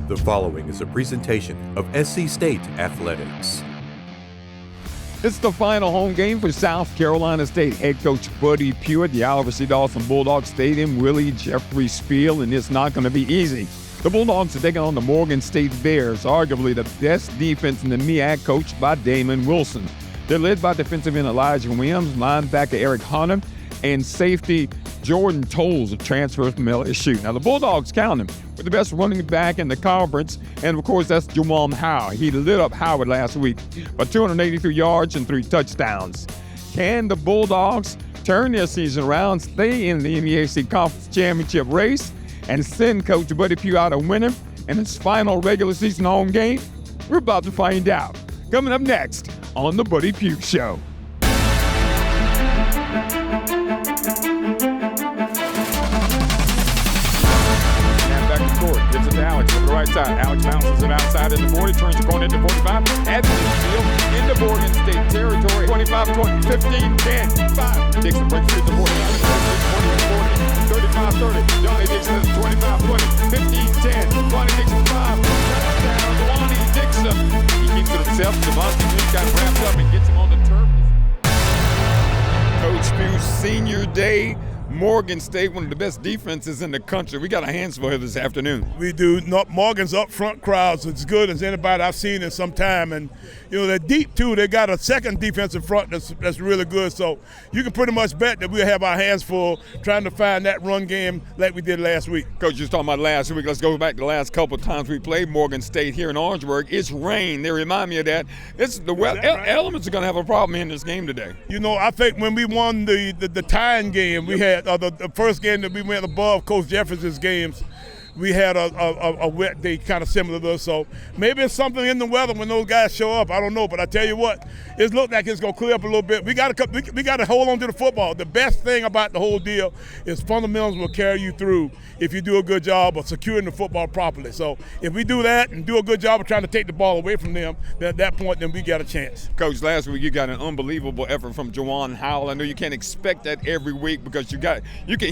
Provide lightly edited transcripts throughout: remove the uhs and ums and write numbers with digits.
The following is a presentation of SC State Athletics. It's the final home game for South Carolina State head coach Buddy Pough at the Oliver C. Dawson Bulldog Stadium, Willie Jeffrey Spiel, and it's not going to be easy. The Bulldogs are taking on the Morgan State Bears, arguably the best defense in the MEAC, coached by Damon Wilson. They're led by defensive end Elijah Williams, linebacker Eric Hunter, and safety Jordan Tolles, a transfer from LSU. Now, the Bulldogs count him with the best running back in the conference, and of course, that's Juwan Howard. He lit up Howard last week for 283 yards and 3 touchdowns. Can the Bulldogs turn their season around, stay in the MEAC Conference Championship race, and send Coach Buddy Pough out a winner in his final regular season home game? We're about to find out. Coming up next on the Buddy Pough Show. Gives it to Alex on the right side. Alex bounces it outside in the 40, turns the corner into 45, adds the field into Morgan State territory. 25-20, 15-10, 5. Dixon breaks through the 45, 40, 35-30. Johnny Dixon at 25-20, 15-10. Johnny Dixon 5. Touchdown, Johnny Dixon. He keeps it himself. Devontae Smith got wrapped up and gets him on the turf. Coach Pough's senior day. Morgan State, one of the best defenses in the country. We got our hands full here this afternoon. We do. Morgan's up front crowd's as good as anybody I've seen in some time. And, you know, they're deep, too. They got a second defensive front that's really good. So you can pretty much bet that we'll have our hands full trying to find that run game like we did last week. Coach, you was talking about last week. Let's go back to the last couple of times we played Morgan State here in Orangeburg. It's rain. They remind me of that. Elements are going to have a problem in this game today. You know, I think when we won the tying game, we had the first game that we went above Coach Jefferson's games, we had a wet day kind of similar to this. So maybe it's something in the weather when those guys show up. I don't know, but I tell you what, it looked like it's going to clear up a little bit. We got to hold on to the football. The best thing about the whole deal is fundamentals will carry you through if you do a good job of securing the football properly. So if we do that and do a good job of trying to take the ball away from them, then at that point, then we got a chance. Coach, last week you got an unbelievable effort from Juwan Howell. I know you can't expect that every week because he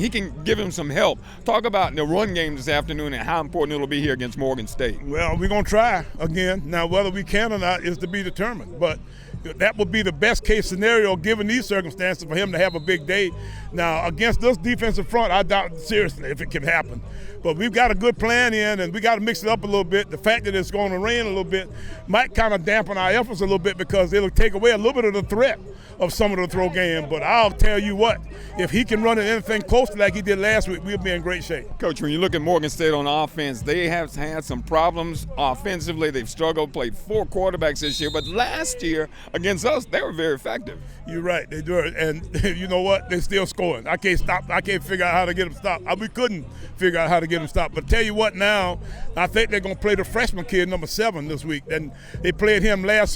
can give him some help. Talk about the run game this afternoon and how important it'll be here against Morgan State. Well, we're going to try again. Now, whether we can or not is to be determined. But that would be the best case scenario given these circumstances for him to have a big day. Now, against this defensive front, I doubt seriously if it can happen. But we've got a good plan in, and we got to mix it up a little bit. The fact that it's going to rain a little bit might kind of dampen our efforts a little bit because it'll take away a little bit of the threat of some of the throw game. But I'll tell you what, if he can run it anything close to like he did last week, we'll be in great shape. Coach, when you look at Morgan State on offense, they have had some problems offensively. They've struggled, played 4 quarterbacks this year. But last year against us, they were very effective. You're right, they do it. And you know what? They're still scoring. I can't figure out how to get them stopped. We couldn't figure out how to get them stopped. But tell you what now, I think they're going to play the freshman kid, number 7, this week. And they played him at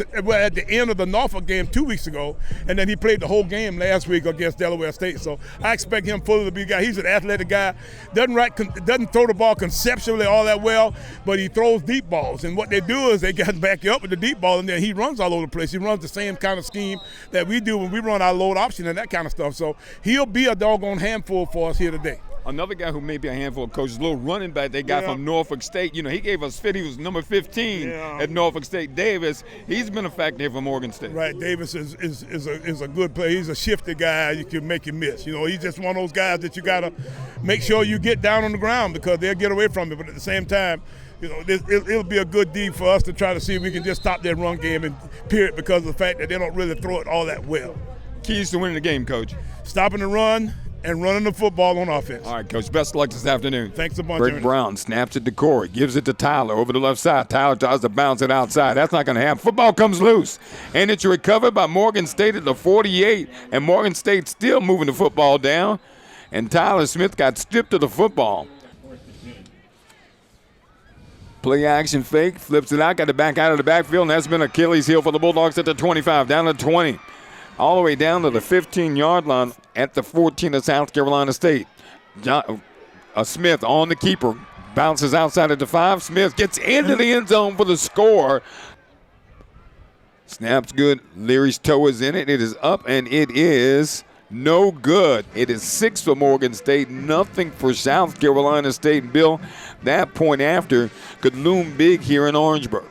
the end of the Norfolk game 2 weeks ago. And then he played the whole game last week against Delaware State. So I expect him fully to be a guy. He's an athletic guy. Doesn't throw the ball conceptually all that well, but he throws deep balls. And what they do is they got back you up with the deep ball, and then he runs all over the place. He runs the same kind of scheme that we do when we run our load option and that kind of stuff. So he'll be a doggone handful for us here today. Another guy who may be a handful of coaches, a little running back they got from Norfolk State. You know, he gave us fit. He was number 15 at Norfolk State. Davis, he's been a factor here for Morgan State. Right, Davis is a good player. He's a shifty guy you can make him miss. You know, he's just one of those guys that you got to make sure you get down on the ground because they'll get away from it. But at the same time, you know, it'll be a good deed for us to try to see if we can just stop that run game and period because of the fact that they don't really throw it all that well. Keys to winning the game, Coach? Stopping the run and running the football on offense. All right, Coach. Best of luck this afternoon. Thanks a bunch. Greg Brown snaps it to Corey, gives it to Tyler over the left side. Tyler tries to bounce it outside. That's not going to happen. Football comes loose, and it's recovered by Morgan State at the 48, and Morgan State still moving the football down, and Tyler Smith got stripped of the football. Play action fake, flips it out, got it back out of the backfield, and that's been Achilles heel for the Bulldogs at the 25, down to 20. All the way down to the 15-yard line at the 14 of South Carolina State. Smith on the keeper. Bounces outside at the 5. Smith gets into the end zone for the score. Snap's good. Leary's toe is in it. It is up, and it is no good. It is 6 for Morgan State, nothing for South Carolina State. Bill, that point after could loom big here in Orangeburg.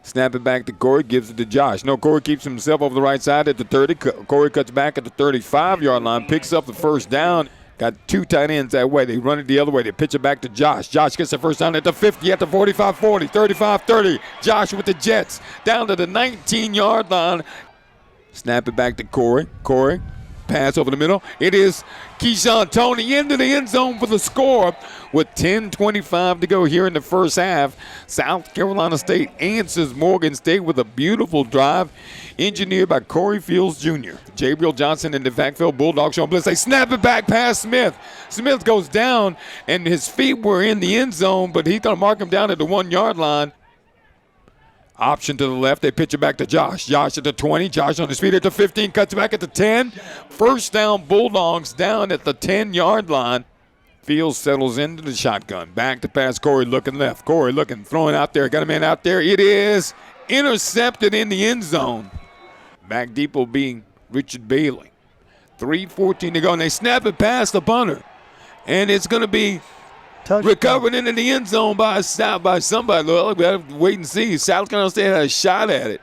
Snap it back to Corey, gives it to Josh. No, Corey keeps himself over the right side at the 30. Corey cuts back at the 35-yard line, picks up the first down. Got two tight ends that way. They run it the other way. They pitch it back to Josh. Josh gets the first down at the 50, at the 45-40, 35-30. Josh with the Jets down to the 19-yard line. Snap it back to Corey. Corey, pass over the middle. It is Keyshawn Toney into the end zone for the score with 10:25 to go here in the first half. South Carolina State answers Morgan State with a beautiful drive engineered by Corey Fields Jr. Jabriel Johnson in the backfield. Bulldogs on blitz. They snap it back past Smith. Smith goes down, and his feet were in the end zone, but he's going to mark him down at the 1-yard line. Option to the left. They pitch it back to Josh. Josh at the 20. Josh on his feet at the 15. Cuts back at the 10. First down, Bulldogs down at the 10-yard line. Fields settles into the shotgun. Back to pass. Corey looking left. Corey looking, throwing out there. Got a man out there. It is intercepted in the end zone. Back deep will be Richard Bailey. 3:14 to go, and they snap it past the punter. And it's going to be recovered into the end zone by somebody. Well, we have to wait and see. South Carolina State had a shot at it.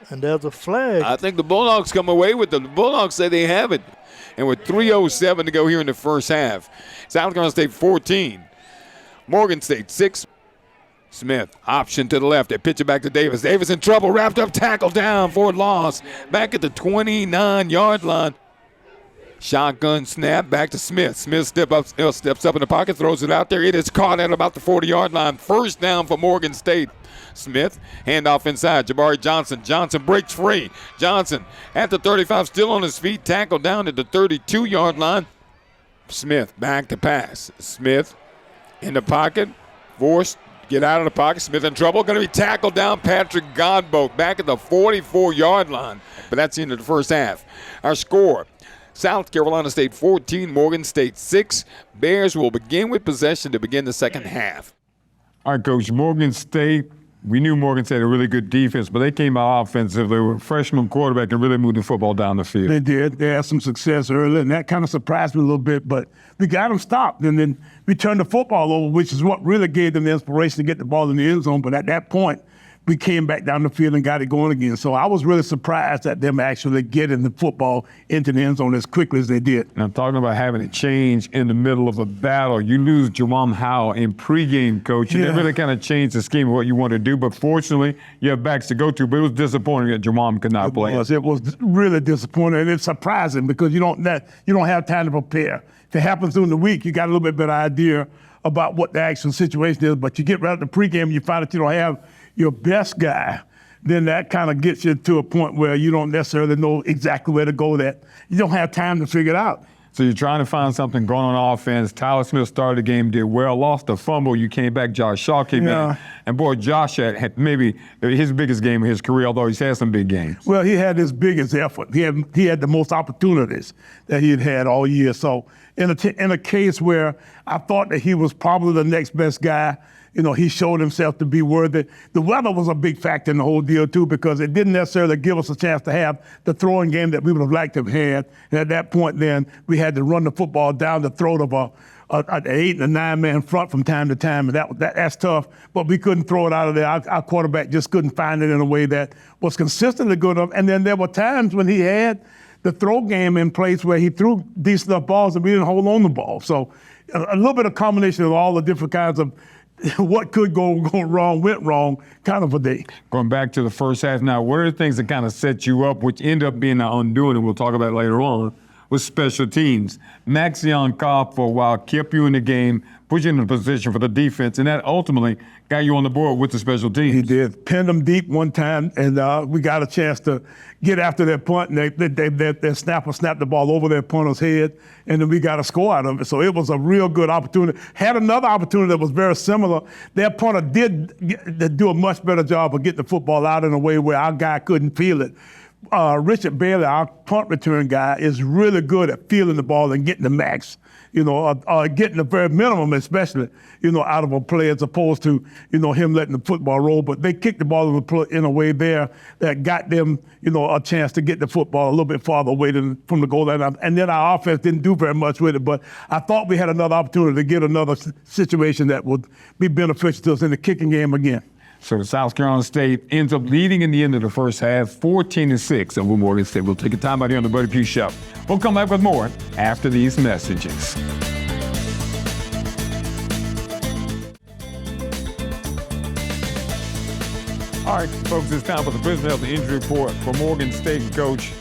And there's a flag. I think the Bulldogs come away with it. The Bulldogs say they have it. And with 3:07 to go here in the first half, South Carolina State 14, Morgan State 6. Smith, option to the left. They pitch it back to Davis. Davis in trouble, wrapped up, tackle down for a loss. Back at the 29-yard line. Shotgun snap back to Smith. Smith steps up in the pocket, throws it out there. It is caught at about the 40-yard line. First down for Morgan State. Smith, handoff inside. Jabari Johnson. Johnson breaks free. Johnson at the 35, still on his feet. Tackle down at the 32-yard line. Smith back to pass. Smith in the pocket. Forced. Get out of the pocket. Smith in trouble. Going to be tackled down. Patrick Godbolt back at the 44-yard line. But that's the end of the first half. Our score, South Carolina State 14, Morgan State 6. Bears will begin with possession to begin the second half. All right, Coach, Morgan State, we knew Morgan State had a really good defense, but they came out offensive. They were a freshman quarterback and really moved the football down the field. They did. They had some success early, and that kind of surprised me a little bit, but we got them stopped, and then we turned the football over, which is what really gave them the inspiration to get the ball in the end zone. But at that point, we came back down the field and got it going again. So I was really surprised at them actually getting the football into the end zone as quickly as they did. And I'm talking about having it change in the middle of a battle. You lose Jerome Howell in pregame, Coach, and it really kind of changed the scheme of what you want to do. But fortunately, you have backs to go to. But it was disappointing that Jerome could not play. It was really disappointing, and it's surprising because you don't have time to prepare. If it happens during the week, you got a little bit better idea about what the actual situation is. But you get right at the pregame, you find that you don't have your best guy, then that kind of gets you to a point where you don't necessarily know exactly where to go, that you don't have time to figure it out. So you're trying to find something going on offense. Tyler Smith started the game, did well, lost a fumble. You came back, Josh Shaw came in. And boy, Josh had maybe his biggest game of his career, although he's had some big games. Well, he had his biggest effort. He had the most opportunities that he had all year. So in a case where I thought that he was probably the next best guy, he showed himself to be worthy. The weather was a big factor in the whole deal, too, because it didn't necessarily give us a chance to have the throwing game that we would have liked to have had. And at that point, then, we had to run the football down the throat of an 8- and 9-man front from time to time. And that's tough, but we couldn't throw it out of there. Our quarterback just couldn't find it in a way that was consistently good enough. And then there were times when he had the throw game in place where he threw decent enough balls and we didn't hold on the ball. So a little bit of combination of all the different kinds of what could go wrong, went wrong, kind of a day. Going back to the first half now, what are the things that kind of set you up, which end up being an undoing, and we'll talk about it later on, with special teams? Maxion Cobb for a while kept you in the game, put you in a position for the defense, and that ultimately got you on the board with the special teams. He did. Pinned them deep one time, and we got a chance to get after that punt, and their snapper snapped the ball over their punter's head, and then we got a score out of it. So it was a real good opportunity. Had another opportunity that was very similar. Their punter did do a much better job of getting the football out in a way where our guy couldn't feel it. Richard Bailey, our punt return guy, is really good at fielding the ball and getting the max, getting the very minimum, especially, out of a play as opposed to, him letting the football roll. But they kicked the ball in a way there that got them, a chance to get the football a little bit farther away from the goal line. And then our offense didn't do very much with it. But I thought we had another opportunity to get another situation that would be beneficial to us in the kicking game again. So South Carolina State ends up leading in the end of the first half, 14-6 over Morgan State. We'll take a time out here on the Buddy Pough Show. We'll come back with more after these messages. All right, folks, it's time for the Prison Health Injury Report for Morgan State. Coach,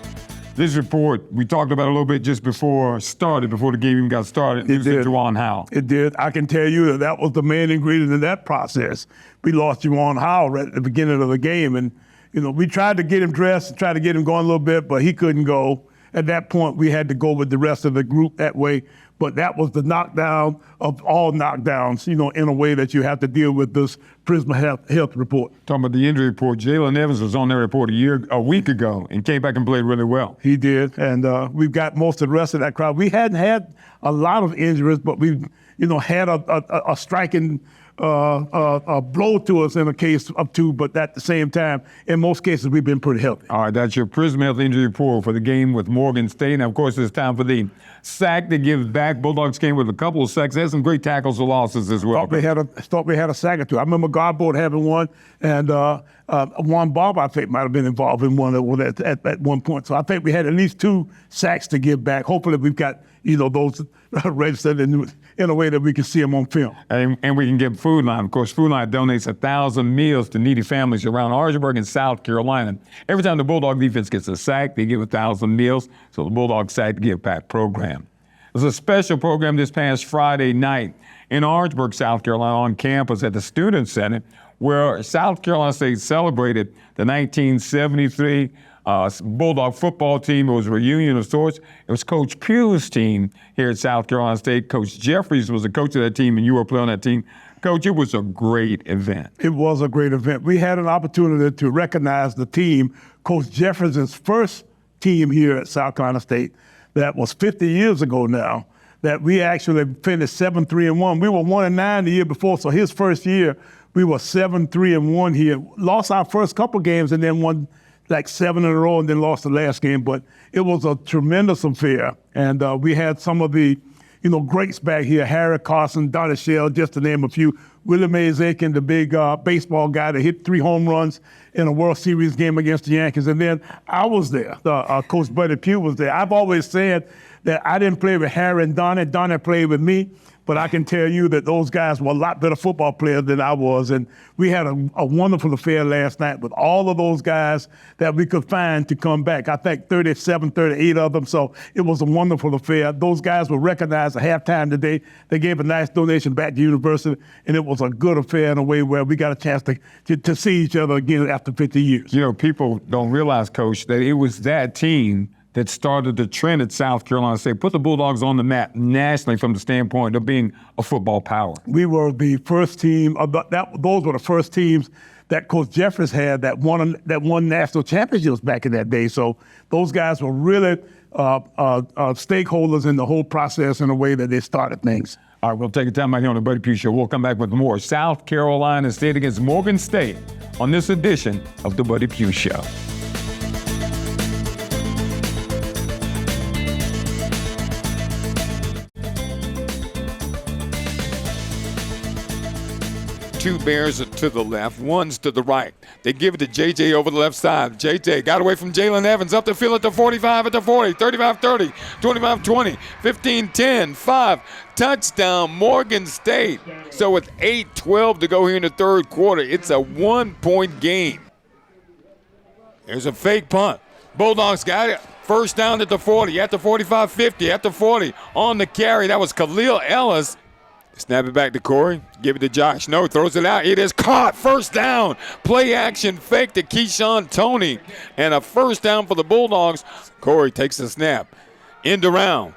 this report, we talked about it a little bit just before the game even got started. It did. Juwan Howell. It did. I can tell you that was the main ingredient in that process. We lost Juwan Howell right at the beginning of the game. And, we tried to get him dressed and try to get him going a little bit, but he couldn't go. At that point, we had to go with the rest of the group that way. But that was the knockdown of all knockdowns, in a way that you have to deal with this Prisma Health report. Talking about the injury report, Jalen Evans was on that report a week ago and came back and played really well. He did, and we've got most of the rest of that crowd. We hadn't had a lot of injuries, but we, had a striking a blow to us in a case of two, but at the same time, in most cases, we've been pretty healthy. All right, that's your Prism Health injury report for the game with Morgan State. Now, of course, it's time for the sack that gives back. Bulldogs came with a couple of sacks. They had some great tackles or losses as well. Thought we had a sack or two. I remember Garboard having one, and Juan Bob, I think, might have been involved in one at one point. So I think we had at least 2 sacks to give back. Hopefully, we've got those registered in a way that we can see them on film. And we can get Food Line. Of course, Food Line donates 1,000 meals to needy families around Orangeburg and South Carolina. Every time the Bulldog defense gets a sack, they give 1,000 meals. So the Bulldog Sack Give Back program. There's a special program this past Friday night in Orangeburg, South Carolina, on campus at the Student Center, where South Carolina State celebrated the 1973 Bulldog football team. It was a reunion of sorts. It was Coach Pough's team here at South Carolina State. Coach Jeffries was the coach of that team, and you were playing on that team. Coach, it was a great event. It was a great event. We had an opportunity to recognize the team, Coach Jeffries' first team here at South Carolina State. That was 50 years ago now, that we actually finished 7-3-1. We were 1-9 the year before, so his first year, we were 7-3-1 here. Lost our first couple games and then won like 7 in a row and then lost the last game. But it was a tremendous affair. And we had some of the, greats back here, Harry Carson, Donnie Shell, just to name a few. Willie Mays Aiken, the big baseball guy that hit 3 home runs in a World Series game against the Yankees. And then I was there. Coach Buddy Pough was there. I've always said that I didn't play with Harry and Donnie. Donnie played with me. But I can tell you that those guys were a lot better football players than I was. And we had a wonderful affair last night with all of those guys that we could find to come back. I think 37, 38 of them. So it was a wonderful affair. Those guys were recognized at halftime today. They gave a nice donation back to the university. And it was a good affair in a way where we got a chance to see each other again after 50 years. People don't realize, Coach, that it was that team that started the trend at South Carolina State, put the Bulldogs on the map nationally from the standpoint of being a football power. We were the first team, those were the first teams that Coach Jeffries had that won national championships back in that day. So those guys were really stakeholders in the whole process in a way that they started things. All right, we'll take a time out here on the Buddy Pough Show. We'll come back with more South Carolina State against Morgan State on this edition of the Buddy Pough Show. Two Bears are to the left, one's to the right. They give it to JJ over the left side. JJ got away from Jalen Evans, up the field at the 45, at the 40, 35-30, 25-20, 15-10, 5. Touchdown, Morgan State. So with 8:12 to go here in the third quarter, it's a 1-point game. There's a fake punt. Bulldogs got it. First down at the 40, at the 45, 50, at the 40. On the carry, that was Khalil Ellis. Snap it back to Corey. Give it to Josh. No, throws it out. It is caught. First down. Play action fake to Keyshawn Toney. And a first down for the Bulldogs. Corey takes the snap. End around.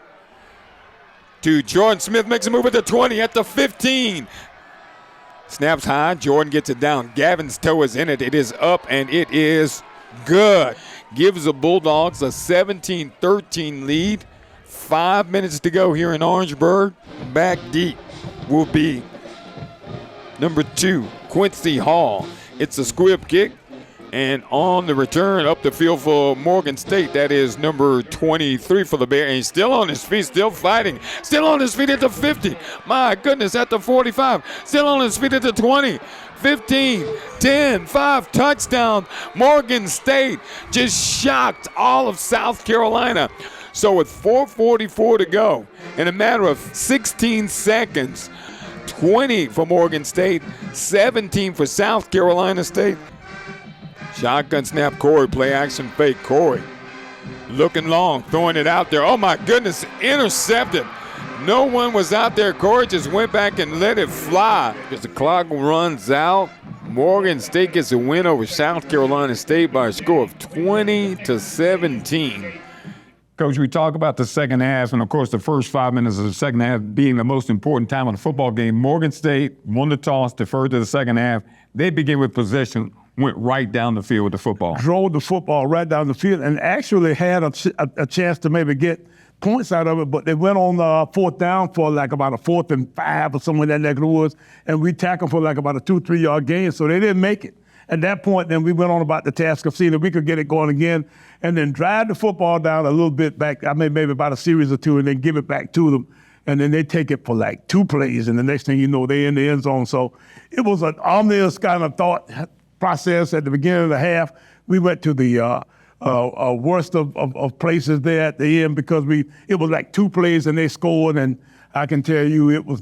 To Jordan Smith. Makes a move at the 20. At the 15. Snaps high. Jordan gets it down. Gavin's toe is in it. It is up and it is good. gives the Bulldogs a 17-13 lead. 5 minutes to go here in Orangeburg. Back deep will be number 2, Quincy Hall. It's a squib kick. And on the return up the field for Morgan State, that is number 23 for the Bears. And he's still on his feet, still fighting. Still on his feet at the 50. My goodness, at the 45. Still on his feet at the 20. 15, 10, 5, touchdown. Morgan State just shocked all of South Carolina. So with 4:44 to go, in a matter of 16 seconds, 20 for Morgan State, 17 for South Carolina State. Shotgun snap, Corey, play action fake, Corey. Looking long, throwing it out there. Oh my goodness, intercepted. No one was out there. Corey just went back and let it fly. As the clock runs out, Morgan State gets a win over South Carolina State by a score of 20-17. Coach, we talk about the second half, and of course the first 5 minutes of the second half being the most important time of the football game. Morgan State won the toss, deferred to the second half. They begin with possession, went right down the field with the football. Drove the football right down the field and actually had a chance to maybe get points out of it, but they went on fourth down for like about a 4th and 5 or somewhere in that neck of the woods, and we tackled for like about a 2-3 yard gain, so they didn't make it. At that point, then we went on about the task of seeing if we could get it going again and then drive the football down a little bit back, maybe about a series or two, and then give it back to them. And then they take it for like 2 plays, and the next thing you know, they're in the end zone. So it was an ominous kind of thought process at the beginning of the half. We went to the worst of places there at the end because it was like 2 plays and they scored, and I can tell you it was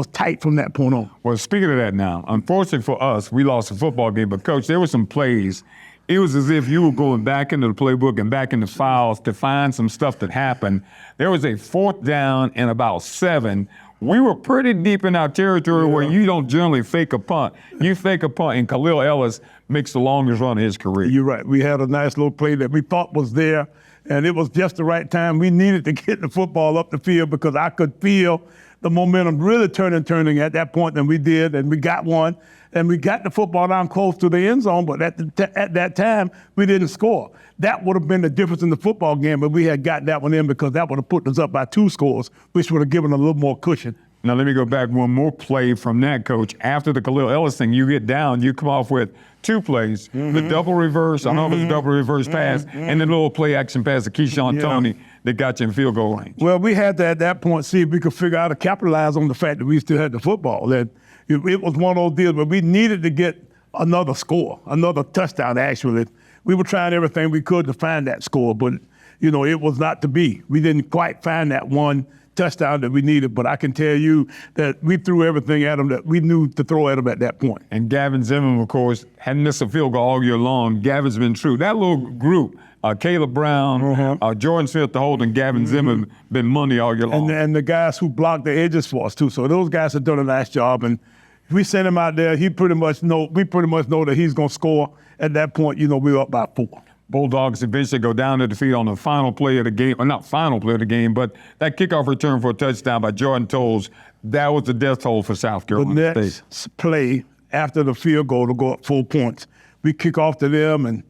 tight from that point on. Well, speaking of that now, unfortunately for us, we lost the football game, but Coach, there were some plays. It was as if you were going back into the playbook and back into files to find some stuff that happened. There was a 4th down and about 7. We were pretty deep in our territory where you don't generally fake a punt. You fake a punt, and Khalil Ellis makes the longest run of his career. You're right. We had a nice little play that we thought was there, and it was just the right time. We needed to get the football up the field because I could feel the momentum really turning at that point, and we did, and we got one. And we got the football down close to the end zone, but at that time, we didn't score. That would have been the difference in the football game, but we had got that one in because that would have put us up by 2 scores, which would have given a little more cushion. Now, let me go back one more play from that, Coach. After the Khalil Ellis thing, you get down, you come off with 2 plays, the double reverse, I don't know if it's a double reverse pass, and the little play action pass to Keyshawn Toney that got you in field goal range. Well, we had to, at that point, see if we could figure out to capitalize on the fact that we still had the football. That it was one of those deals, but we needed to get another score, another touchdown, actually. We were trying everything we could to find that score, but, it was not to be. We didn't quite find that one touchdown that we needed, but I can tell you that we threw everything at them that we knew to throw at them at that point. And Gavin Zimmerman, of course, hadn't missed a field goal all year long. Gavin's been true. That little group, Caleb Brown, Jordan Smith, the Holden, Gavin Zimmerman, been money all year long. And the guys who blocked the edges for us, too. So those guys have done a nice job, and if we send him out there, we pretty much know that he's going to score. At that point, we were up by 4. Bulldogs eventually go down to defeat on the final play of the game, or not final play of the game, but that kickoff return for a touchdown by Jordan Tolles, that was the death toll for South Carolina State. The next play after the field goal to go up 4 points, we kick off to them, and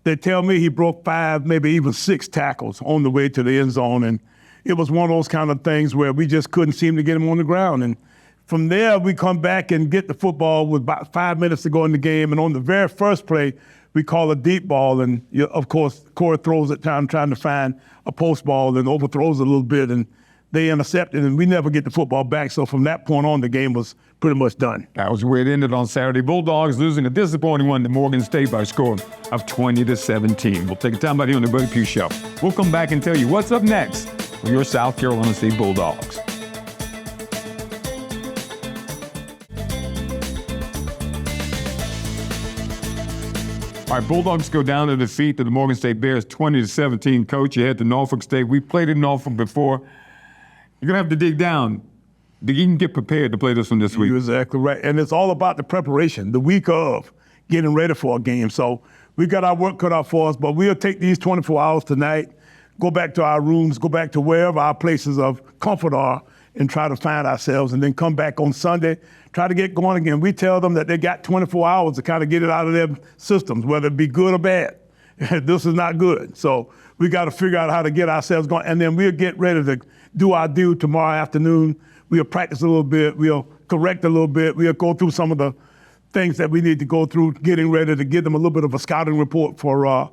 they tell me he broke 5, maybe even 6 tackles on the way to the end zone, and it was one of those kind of things where we just couldn't seem to get him on the ground. And from there, we come back and get the football with about 5 minutes to go in the game, and on the very first play, we call a deep ball, and of course, Corey throws it down trying to find a post ball and overthrows it a little bit, and they intercept it, and we never get the football back. So from that point on, the game was pretty much done. That was where it ended on Saturday. Bulldogs losing a disappointing one to Morgan State by a score of 20-17. We'll take a time out here on the Buddy Pough Show. We'll come back and tell you what's up next for your South Carolina State Bulldogs. All right, Bulldogs go down to defeat the Morgan State Bears 20-17. Coach, you head to Norfolk State. We played in Norfolk before. You're going to have to dig down. You can get prepared to play this one this week. You're exactly right. And it's all about the preparation, the week of getting ready for a game. So we got our work cut out for us, but we'll take these 24 hours tonight, go back to our rooms, go back to wherever our places of comfort are, and try to find ourselves, and then come back on Sunday, try to get going again. We tell them that they got 24 hours to kind of get it out of their systems, whether it be good or bad. this is not good. So we got to figure out how to get ourselves going. And then we'll get ready to do our due tomorrow afternoon. We'll practice a little bit. We'll correct a little bit. We'll go through some of the things that we need to go through, getting ready to give them a little bit of a scouting report for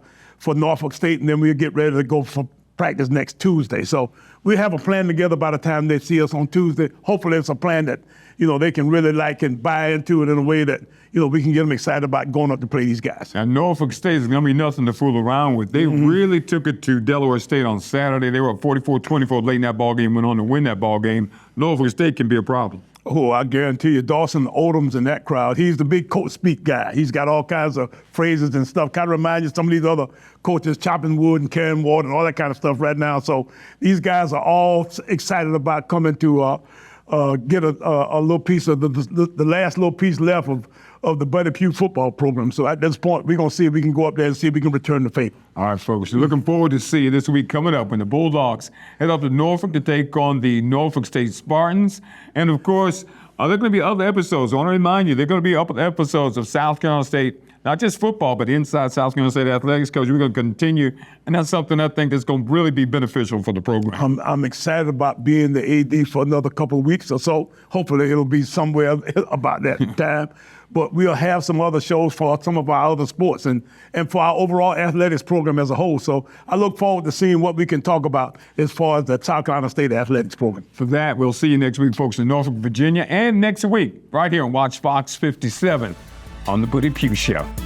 Norfolk State, and then we'll get ready to go for practice next Tuesday. So we have a plan together by the time they see us on Tuesday. Hopefully it's a plan that, they can really like and buy into it in a way that, we can get them excited about going up to play these guys. And Norfolk State is going to be nothing to fool around with. They really took it to Delaware State on Saturday. They were up 44-24 late in that ball game, went on to win that ball game. Norfolk State can be a problem. Oh, I guarantee you, Dawson, Odom's in that crowd. He's the big coach speak guy. He's got all kinds of phrases and stuff. Kind of reminds you of some of these other coaches chopping wood and carrying water and all that kind of stuff right now. So these guys are all excited about coming to get a little piece of the last little piece left of the Buddy Pough football program. So at this point, we're going to see if we can go up there and see if we can return the favor. All right, folks. We're looking forward to see you this week coming up when the Bulldogs head up to Norfolk to take on the Norfolk State Spartans. And, of course, there are going to be other episodes. I want to remind you, there are going to be other episodes of South Carolina State, not just football, but inside South Carolina State athletics, because we're going to continue. And that's something I think that's going to really be beneficial for the program. I'm excited about being the AD for another couple of weeks or so. Hopefully it'll be somewhere about that time. But we'll have some other shows for some of our other sports and for our overall athletics program as a whole. So I look forward to seeing what we can talk about as far as the South Carolina State athletics program. For that, we'll see you next week, folks, in Norfolk, Virginia, and next week right here on Watch Fox 57 on the Buddy Pough Show.